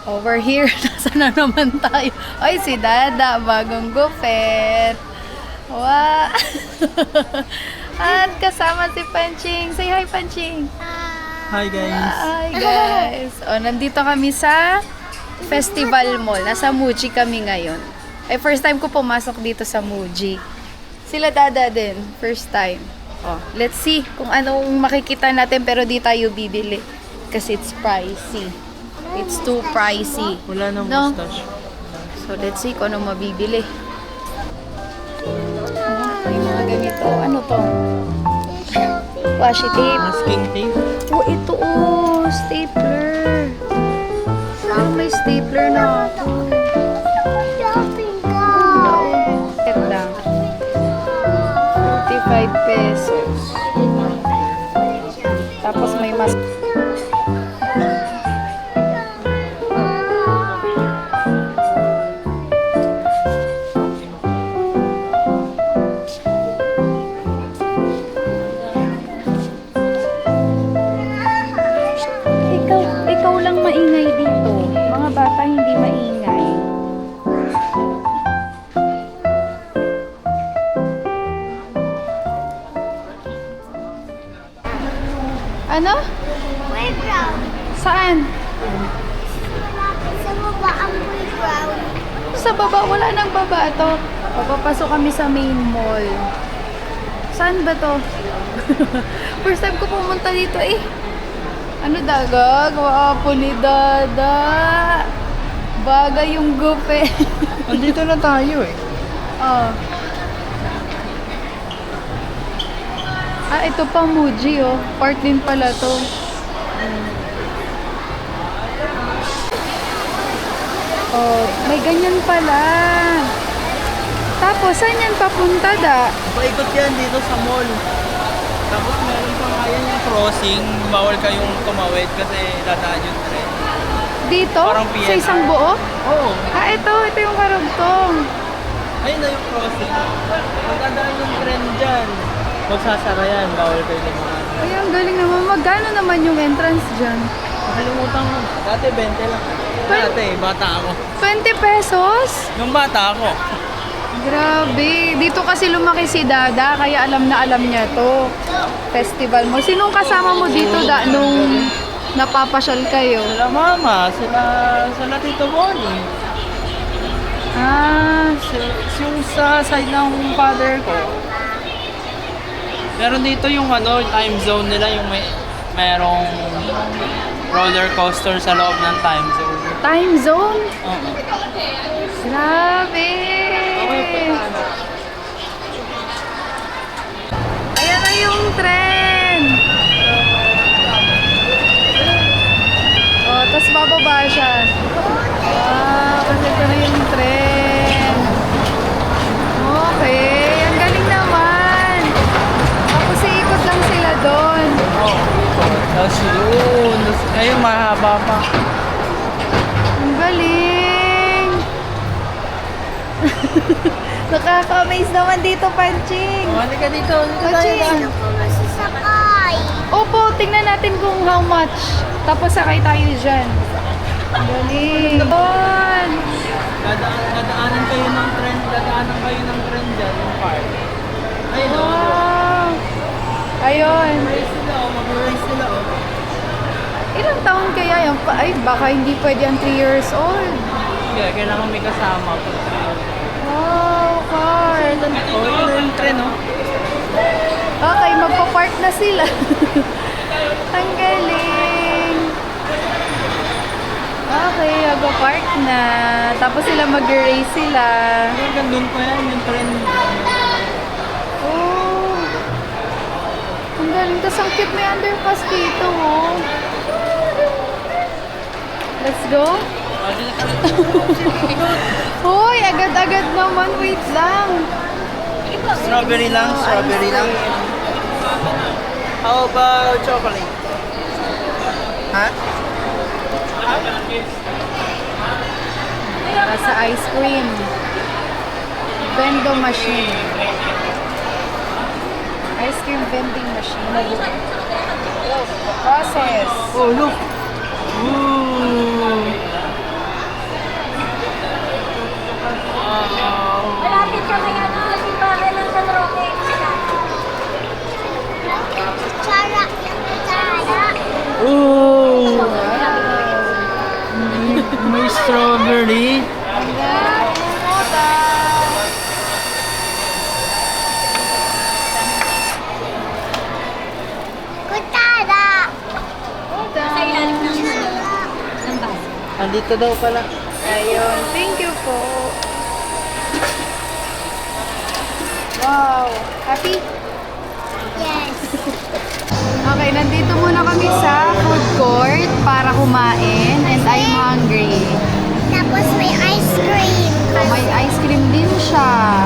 Over here, nasa na naman tayo? Ay, si Dada, bagong gupit. Wow! At kasama si Panching. Say hi, Panching. Hi guys. Hi, guys. O, nandito kami sa Festival Mall. Nasa Muji kami ngayon. Ay, first time ko pumasok dito sa Muji. Sila Dada din, first time. Oh, let's see kung anong makikita natin pero di tayo bibili. Kasi it's pricey. It's too pricey. Wala nang No? mustache. So, let's see kung anong mabibili. May mga ganito. Ano to? Washi tape. Masking tape. Oh, ito oh. Stapler. Saan may stapler na ako? Ito lang. 45 pesos. Tapos may mas... Ikaw lang maingay dito. Mga bata hindi maingay. Ano? Playground. Saan? Sa baba ang playground. Sa baba. Wala nang baba to. Papapasok kami sa main mall. Saan ba to? First time ko pumunta dito eh. Ano daga? Gwapo ni Dada. Bagay yung gupe. Andito na tayo eh. Oh. Ah, ito pa Muji oh. Part din pala to. Oh, may ganyan pala. Tapos, saan yan papunta da? Paikot yan dito sa mall. Tapos meron pa nga yan yung crossing. Bawal kayong tumawid kasi dadaan yung tren. Dito? Parang Sa PNR. isang buo? Oo. Ah, ito yung karugtong. Ayun na yung crossing. Magdadaan yung tren dyan. Magsasara yan. Bawal kayo lumakas. Ay, ang galing naman. Magkano naman yung entrance dyan? Nakalimutan ko. Dati 20 lang. Dati, bata ako. 20 pesos? Yung bata ako. Grabe. Dito kasi lumaki si Dada, kaya alam na alam niya to. Festival mo. Sinong kasama mo dito da nung napapasyal kayo? Sila mama, sila Tito Bonnie. Ah, Yung sa side ng father ko. Meron dito yung ano, time zone nila, yung merong roller coaster sa loob ng time zone. time zone? Oo. Grabe. Ayan na yung tren. Oh, tapos bababa siya. Ah, kasi ito na yung tren. Okay, ang galing naman. Tapos iikot lang sila doon. Tapos yun, ayun mahaba pa. Ang galing. Nakaka-amaze naman dito, Panching. Mali ka dito, dito Panching. tayo. Ako masasakay. Opo, tingnan natin kung how much. Tapos sakay tayo dyan. Ang galing. Doon. Dadaanan kayo ng tren dyan, yung park. Ayun o. Wow. Ayun. Mag-race sila o, mag-race sila o. Ilang taon kaya yan? Ay, baka hindi pwede ang 3 years old. Kaya kailangan may kasama. Wow, car. O, yun na yung tren o. Okay, magpa-park na sila. Ang galing. Okay, magpa-park na. Tapos sila mag-race sila. Hanggang doon pa yan, yung tren. Oh. Ang galing. Tapos ang cute, may underpass dito, oh. Let's go. Hoy, agad-agad naman. Wait lang. Strawberry lang, strawberry lang. How about chocolate? Ha? Para sa ice cream. Vending machine. cream vending machine. Look, the process. Oh, look! Ooh! Wow! Malapit kami nga sa simbahan ng San Roque. Chara, chara. Ooh! Wow. May strawberry. Kutsara. Sa ilalim ng Andito daw pala. Ayun, thank you po. Wow, happy? Yes. Okay, nandito muna kami sa food court para kumain and I'm hungry. Tapos may ice cream. Oh, may ice cream din siya.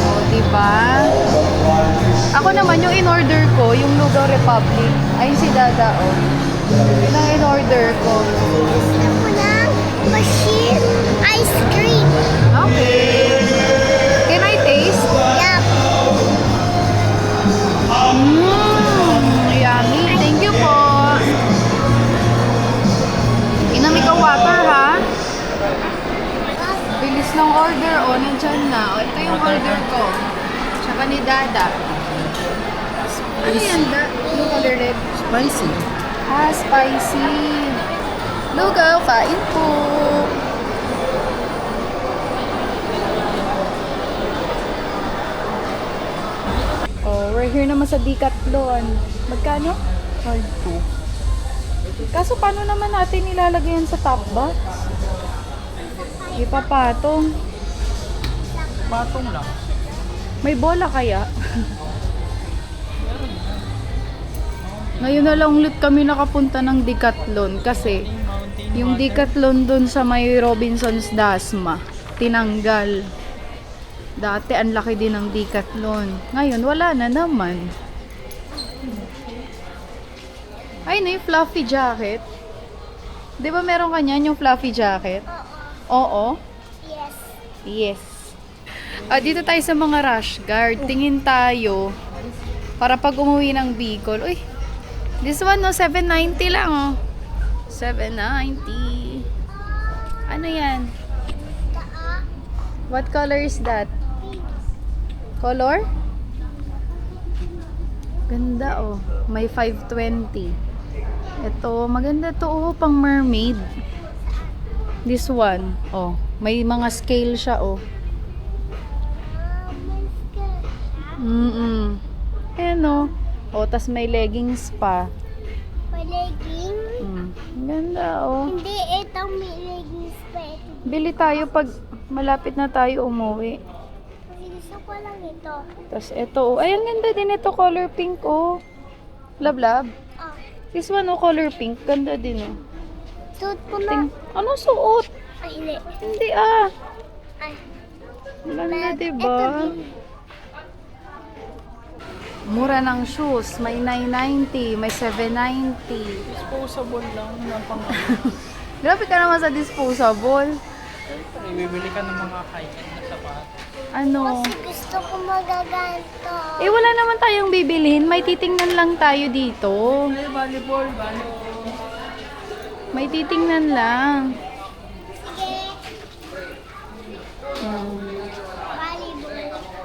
Oh, diba? Ako naman, yung in-order ko, yung Lugaw Republic. Ayun si Dada, oh. Yun ang in-order ko. Gusto ko ng machine ice cream. Okay. Can I taste? Yup. Yummy. Thank you po. Inamig ka water, ha? Bilis ng order, oh. Nandyan na. Oh, ito yung order ko. Tsaka ni Dada. Ano yan, Da? Blue color red? Spicy. Ah, spicy. Lugaw, kain po. Oh, we're here naman sa Decathlon. Magkano? Try to. Kaso paano naman natin nilalagay yan sa top box? Ipapatong. Patong lang. May bola kaya? Ngayon na lang ulit kami nakapunta ng Decathlon kasi yung Decathlon dun sa may Robinsons Dasma tinanggal. Dati ang laki din ng Decathlon. Ngayon wala na naman. Ay, na yung fluffy jacket. 'Di ba meron kanyan yung fluffy jacket? Oo. Yes. Yes. Dito tayo sa mga rush guard. Tingin tayo para pag umuwi ng Bicol. Uy, this one no, 790 lang oh. 790. Ano yan? What color is that? Color? Ganda oh. May 520. Ito, maganda to oh, pang mermaid. This one, oh. May mga scale siya oh. Ayan oh. Oh, tas may leggings pa. May leggings? Ganda oh. Hindi, itong may leggings pa. Ito. Bili tayo pag malapit na tayo umuwi. Gusto ko lang ito. Tas ito oh. Ay, ang ganda din ito. Color pink oh. Love, love. Oh. This one oh, color pink. Ganda din oh. Suot ko na. Ano suot? Ay, hindi. Hindi ah. Ay. Ganda Ito diba? din. Mura ng shoes. May 990. May 790. Disposable lang ng pang Grabe ka naman sa disposable. Siyempre, bibili ka ng mga high-end na sapatos. Ano? Kasi gusto ko magaganto. Eh, wala naman tayong bibilhin. May titingnan lang tayo dito. Ay, volleyball, May titingnan lang. Sige. Hmm. Volleyball.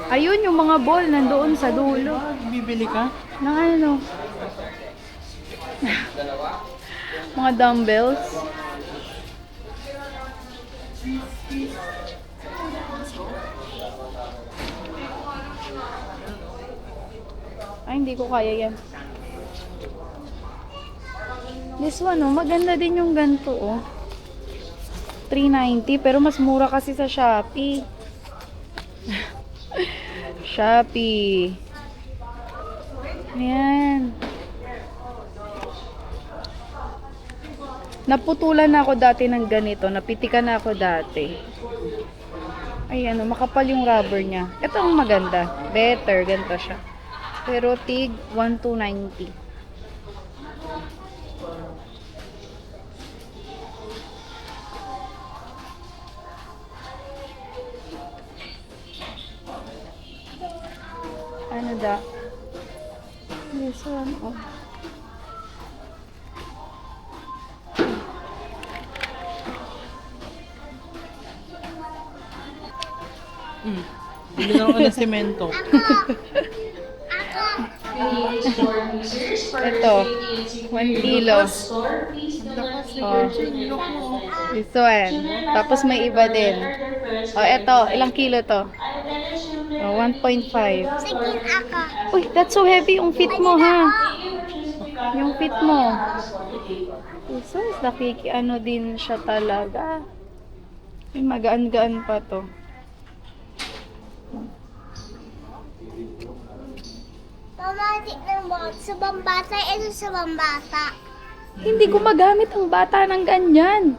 Ayun, yung mga ball nandoon sa dulo. Bibili ka? Na ano? Mga dumbbells. Ay, hindi ko kaya yan. This one, oh, maganda din yung ganito, oh. 390, pero mas mura kasi sa Shopee. Shopee. Ayan. Naputulan na ako dati ng ganito. Napitikan na ako dati. Ayan, oh, makapal yung rubber niya. Ito ang maganda. Better, ganito siya. Pero tig 1,290. Canada. This one, oh. Bili na ako ng semento. Ito, 1 kilo. Oh. This one. Tapos may iba din. Oh, ito, ilang kilo to? Oh, 1.5. Sige ako. Uy, that's so heavy yung fit mo, ha? Yung fit mo. So, ano din siya talaga. Ay, magaan-gaan pa to. Mama, tignan mo. Sa bambata, ito sa bambata. Hindi gumagamit ang bata ng ganyan.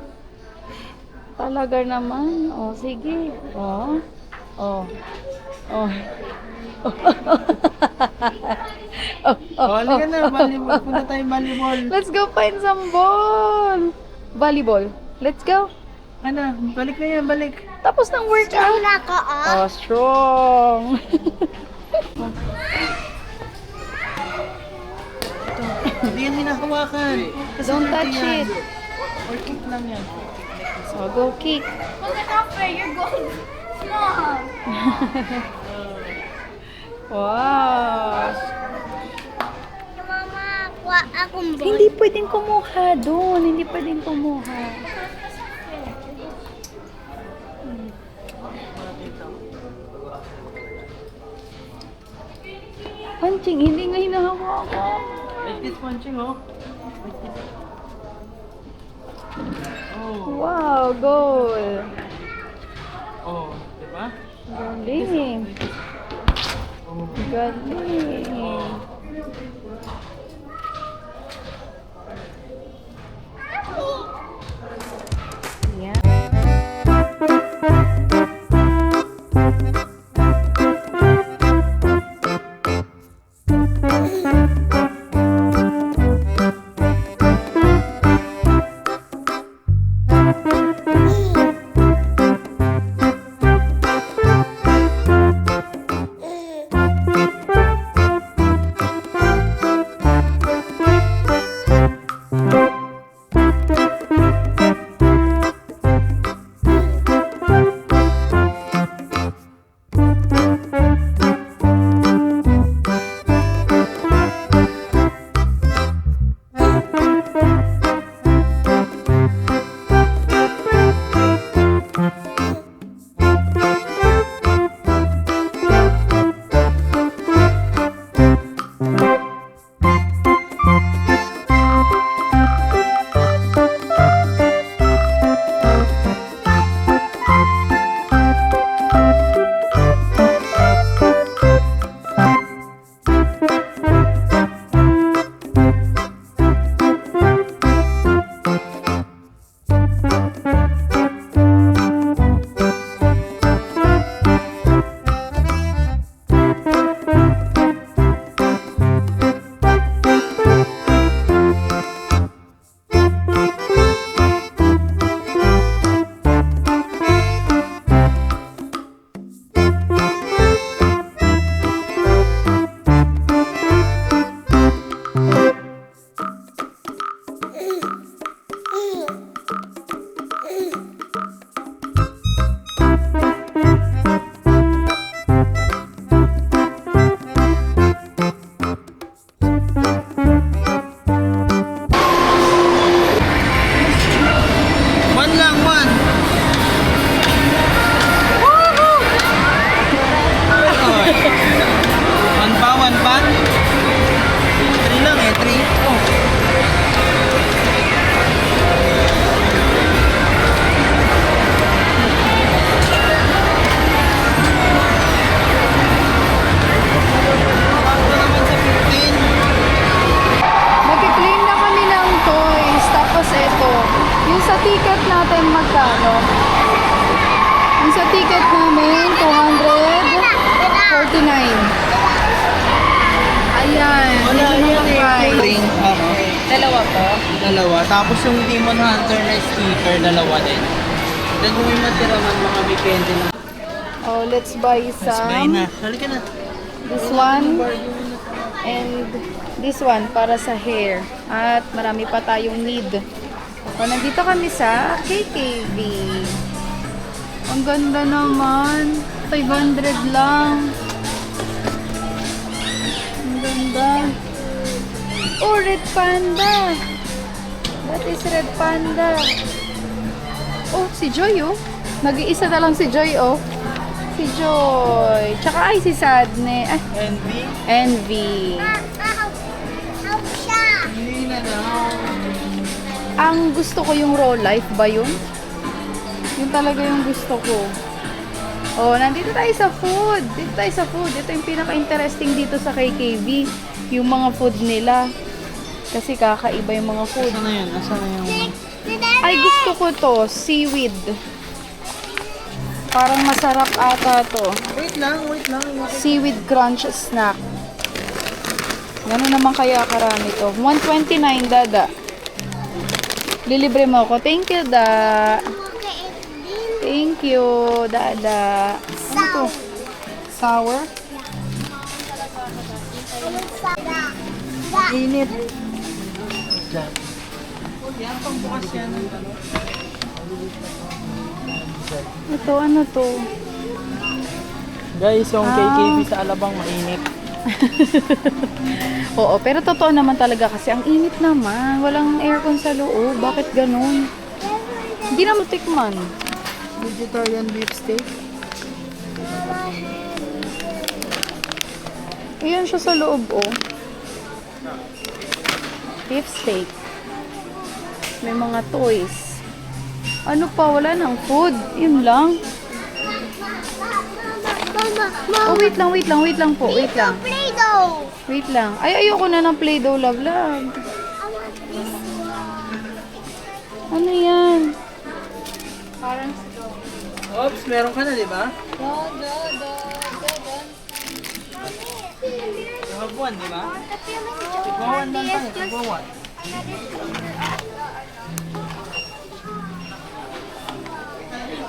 Talaga naman. Oh, sige. Oh. Oh. Oh. Oh, halika na, volleyball. Punta tayo volleyball. Let's go find some ball. Volleyball. Let's go. Ano, balik na yan, balik. Tapos ng workout. Wala ka, oh. Oh, strong. Hindi yan hinahawakan. Kasi Don't dito touch yan. it. Or kick lang yan. So, go kick. Look at how fair you're going. Mom. Wow. Mama, kuha akong ball. Hindi pwedeng kumuha doon. Hindi pwedeng kumuha. Punching, hindi nga hinahawakan. Like this punching, oh. Oh. Wow, goal. Oh, diba? Galing. Oh. Galing. Yeah. ticket natin magkano? Yung sa ticket namin, 249. Ayan. Wala Medyo yan eh. price. Ring. Oo. Dalawa po? Dalawa. Tapos yung Demon Hunter na sticker, dalawa din. Then kung may matira man, mga may candy na. Oh, let's buy Let's buy some. na. Halika na. This one. And this one para sa hair. At marami pa tayong need. O, nandito kami sa KKV. Ang ganda naman. 500 lang. Ang ganda. Oh, Red Panda. That is Red Panda. Oh, si Joy, oh. Nag-iisa na lang si Joy, oh. Si Joy. Tsaka ay si Sadne. Ay, Envy. Envy. Help siya. Hindi na lang. Ang gusto ko yung raw life ba yun? Yun talaga yung gusto ko. Oh, nandito tayo sa food. Dito tayo sa food. Ito yung pinaka-interesting dito sa KKV. Yung mga food nila. Kasi kakaiba yung mga food. Ano yun? Asa na yung... Ay, gusto ko to. Seaweed. Parang masarap ata to. Wait lang. Seaweed crunch snack. Gano'n naman kaya karami to. 129, Dada. Lilibre mo ako. Thank you, Da. Thank you, Dada. Ano to? Sour? Init. Diyan. Yan pang bukas yan. Ito, ano to? Guys, yung KKV sa Alabang mainit. Oo, pero totoo naman talaga kasi ang init naman. Walang aircon sa loob. Bakit ganun? Hindi na matikman. Vegetarian beef steak. Ayan siya sa loob, oh. Beef steak. May mga toys. Ano pa? Wala nang food. Yun lang. Oh, wait lang po. Wait lang. Play-Doh. Wait lang. Ay, ayoko na ng Play-Doh, love. I want this one. Ano yan? Oops, meron ka na, di ba? You have one, di ba? Tigwawan lang tayo, tigwawan.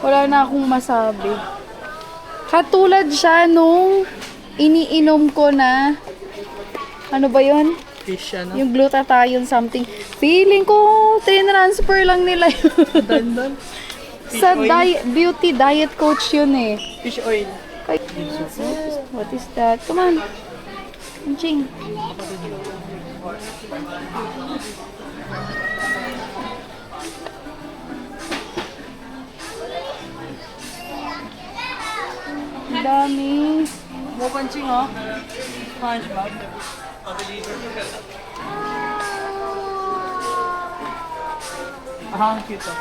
Wala na akong masabi. Katulad siya nung iniinom ko na, ano ba yon? Fish, ano? Yung glutathione something. Feeling ko, tinransfer lang nila yun. Dandan. Sa beauty diet coach yun eh. Fish oil. Ay, what is that? Come on. Ching. Ang dami. Mo panching, oh. SpongeBob. Ah, ang cute, oh.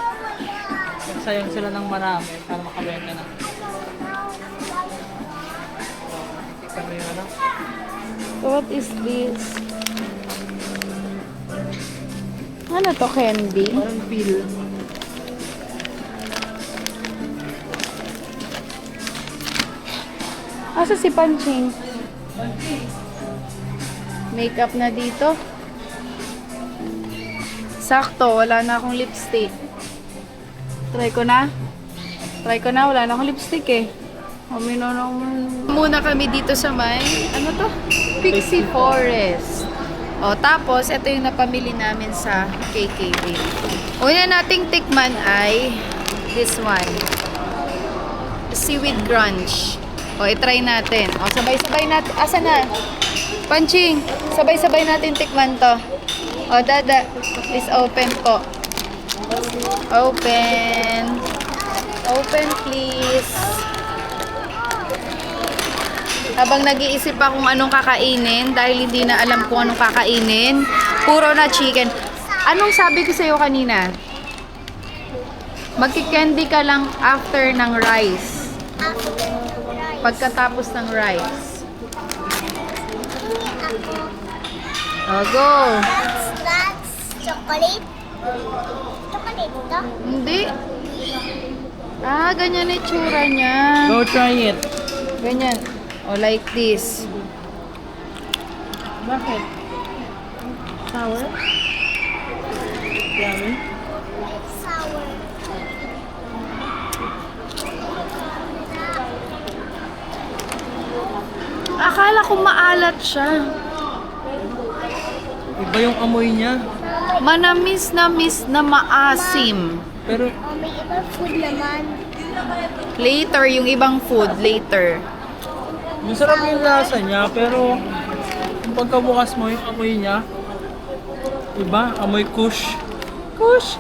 Nagsayang sila ng marami para makabenta na. Ika mo yung ano? What is this? Ano to, candy? Parang pill. Asa si Panching? Makeup na dito. Sakto, wala na akong lipstick. Try ko na. Wala na akong lipstick eh. Muna kami dito sa may, ano to? Pixie Forest. O, tapos, ito yung napamili namin sa KKV. Una nating tikman ay this one. Seaweed Crunch. O, itry natin. O, sabay-sabay natin. Asa na? Panching, sabay-sabay natin tikman to. O, Dada, please open po. Open. Open, please. Habang nag-iisip pa kung anong kakainin, dahil hindi na alam kung anong kakainin, puro na chicken. Anong sabi ko sa'yo kanina? Magki-candy ka lang after ng rice. Pagkatapos ng rice. O, go! That's chocolate. Chocolate to? Hindi. Ah, ganyan yung tsura niya. Go try it. Ganyan. O, like this. Bakit? Sour? Yummy? Sour. Akala ko maalat siya. Iba yung amoy niya. Manamis na maasim. Pero May ibang food naman. Later, yung ibang food, later. masarap yung lasa niya, pero kung pagkabukas mo yung amoy niya, iba, amoy kush. Kush!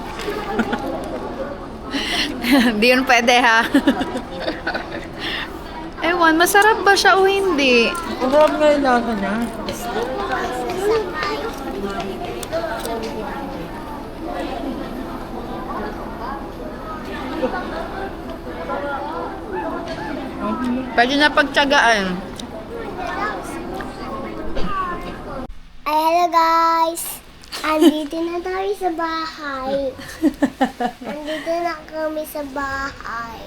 Hindi yun pwede ha. Ewan, masarap ba siya o hindi? Masarap nga yung lasa niya. Pwede na pagtyagaan. Ay, hello guys! Andito na tayo sa bahay. Andito na kami sa bahay.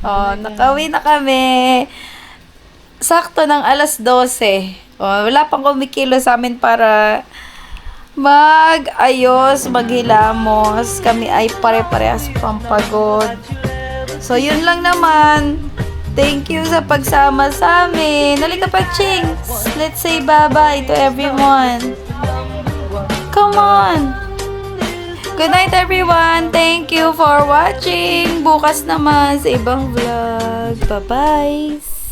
Oh, nakauwi na kami. Sakto ng alas 12. Oh, wala pang kumikilo sa amin para mag-ayos, maghilamos. Kami ay pare-parehas pang pagod. So, yun lang naman. Thank you sa pagsama sa amin. Halika pa, Chinks. Let's say bye-bye to everyone. Come on. Good night, everyone. Thank you for watching. Bukas naman sa ibang vlog. Bye-bye.